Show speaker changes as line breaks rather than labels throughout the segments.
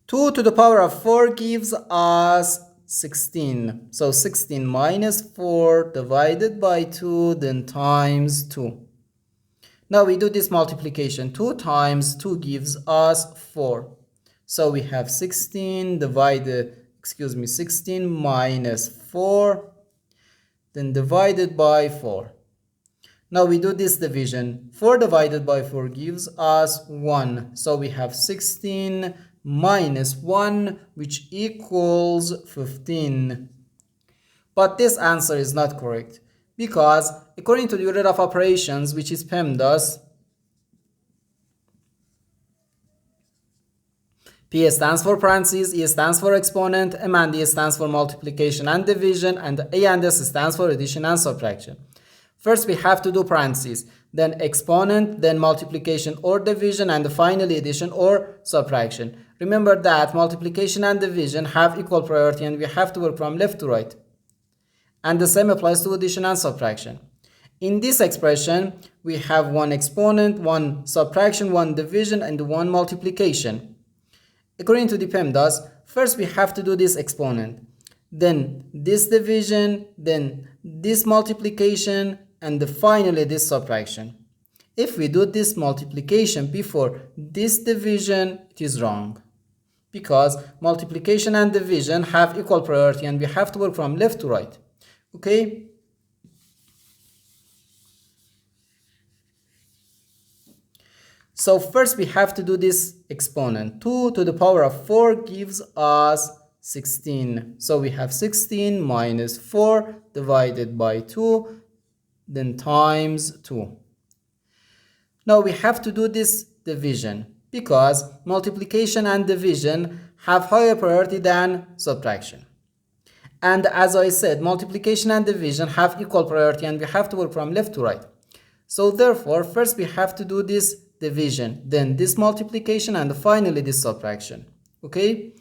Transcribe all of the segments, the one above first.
2 to the power of 4 gives us 16. So 16 minus 4 divided by 2, then times 2. Now we do this multiplication. 2 times 2 gives us 4. So we have 16 minus 4, then divided by 4. Now we do this division. 4 divided by 4 gives us 1. So we have 16 minus 1, which equals 15. But this answer is not correct, because according to the order of operations, which is PEMDAS, P stands for parentheses, E stands for exponent, M and D stands for multiplication and division, and A and S stands for addition and subtraction. First we have to do parentheses, then exponent, then multiplication or division, and finally addition or subtraction. Remember that multiplication and division have equal priority and we have to work from left to right. And the same applies to addition and subtraction. In this expression, we have one exponent, one subtraction, one division, and one multiplication. According to the PEMDAS, first we have to do this exponent, then this division, then this multiplication, and finally this subtraction. If we do this multiplication before this division, it is wrong, because multiplication and division have equal priority and we have to work from left to right. Okay? So first we have to do this exponent. 2 to the power of 4 gives us 16. So we have 16 minus 4 divided by 2, then times 2. Now we have to do this division, because multiplication and division have higher priority than subtraction. And as I said, multiplication and division have equal priority and we have to work from left to right. So therefore, first we have to do this division, then this multiplication, and finally this subtraction. Okay?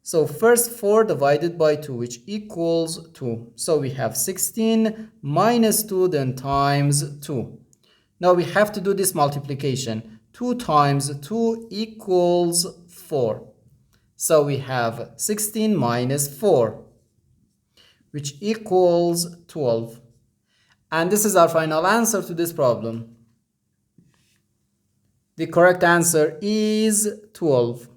So first 4 divided by 2, which equals 2. So we have 16 minus 2, then times 2. Now we have to do this multiplication. 2 times 2 equals 4. So we have 16 minus 4, which equals 12. And this is our final answer to this problem. The correct answer is 12.